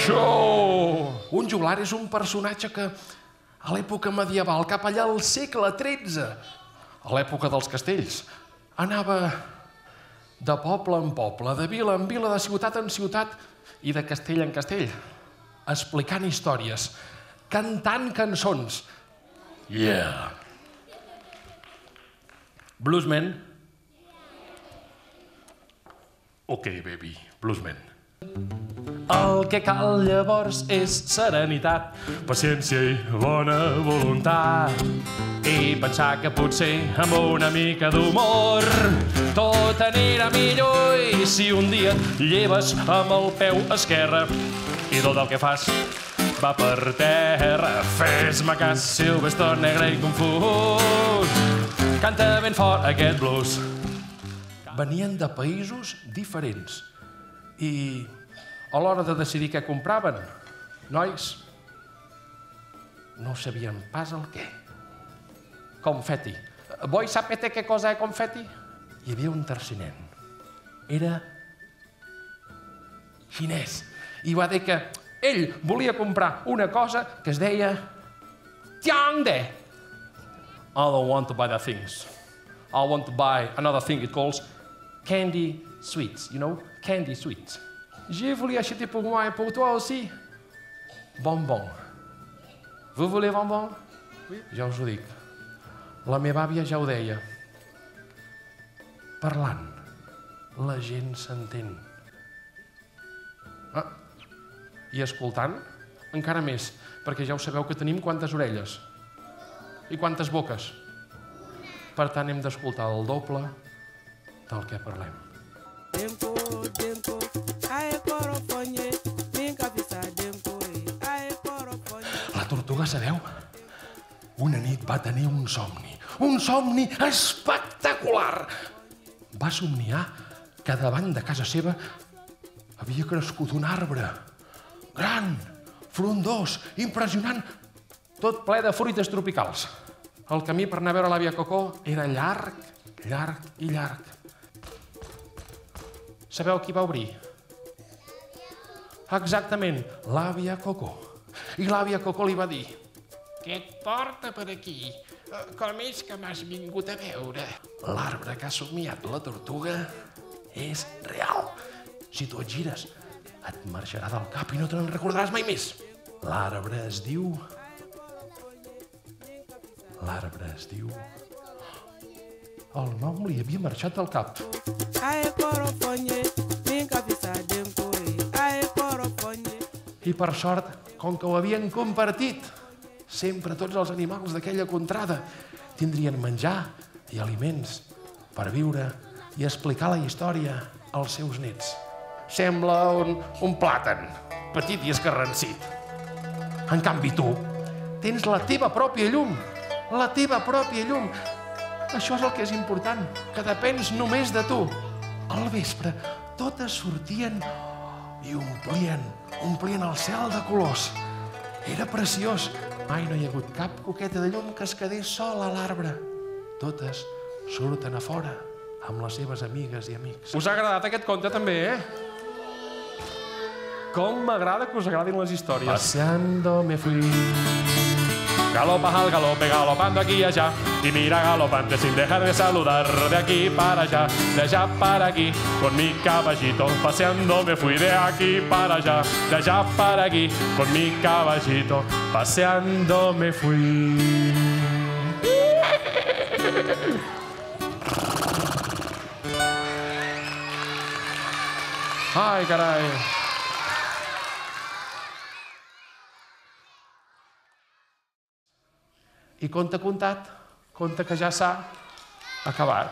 Show! Un joglar és un personatge que a l'època medieval, cap allà al segle XIII, a l'època dels castells, anava de poble en poble, de vila en vila, de ciutat en ciutat i de castell en castell, explicant històries, cantant cançons. Yeah! Bluesman? Ok, baby, bluesman. El que cal llavors és serenitat, paciència i bona voluntat. I pensar que potser amb una mica d'humor tot anirà millor. I si un dia et lleves amb el peu esquerre i tot el que fas va per terra, fes-me cas, Silvestre negre i confús. Canta ben fort aquest blues. Venien de països diferents i a l'hora de decidir què compraven, nois, no sabien pas el què. Confeti. Voi sapete che cosa è confeti? Hi havia un tercer nen. Era xinès. I va dir que ell volia comprar una cosa que es deia Tiangde. I don't want to buy that things. I want to buy another thing it calls candy sweets, you know? Candy sweets. Je voulais acheter pour moi et pour toi aussi. Bonbon. Vous voulez bonbon? Oui. Ja us ho dic. La meva àvia ja ho deia. Parlant, la gent s'entén. I escoltant, encara més, perquè ja ho sabeu que tenim quantes orelles i quantes boques. Per tant, hem d'escoltar el doble del que parlem. La tortuga, sabeu? Una nit va tenir un somni espectacular. Va somniar que davant de casa seva havia crescut un arbre gran, frondós, impressionant, tot ple de fruites tropicals. El camí per anar a veure l'àvia Cocó era llarg, llarg i llarg. Sabeu qui va obrir? Exactament, l'àvia Cocó. I l'àvia Cocó li va dir: què et porta per aquí? Com és que m'has vingut a veure? L'arbre que ha somiat la tortuga és real. Si tu et gires, et marxarà del cap i no te n'en recordaràs mai més. L'arbre es diu... El nom li havia marxat del cap. I per sort, com que ho havien compartit, sempre tots els animals d'aquella contrada tindrien menjar i aliments per viure i explicar la història als seus nets. Sembla un plàtan, petit i escarransit. En canvi, tu tens la teva pròpia llum. La teva pròpia llum. Això és el que és important, que depens només de tu. Al vespre, totes sortien i omplien el cel de colors. Era preciós. Mai no hi ha hagut cap coqueta de llum que es quedés sola a l'arbre. Totes surten a fora amb les seves amigues i amics. Us ha agradat aquest conte també, Com m'agrada que us agradin les històries. Paseando me fui. Galopas al galope, galopando aquí y allá. Y mira galopante sin dejar de saludar. De aquí para allá, de allá para aquí. Con mi caballito paseando me fui. De aquí para allá, de allá para aquí. Con mi caballito paseando me fui. Ai, carai. I conte contat, conte que ja s'ha acabat.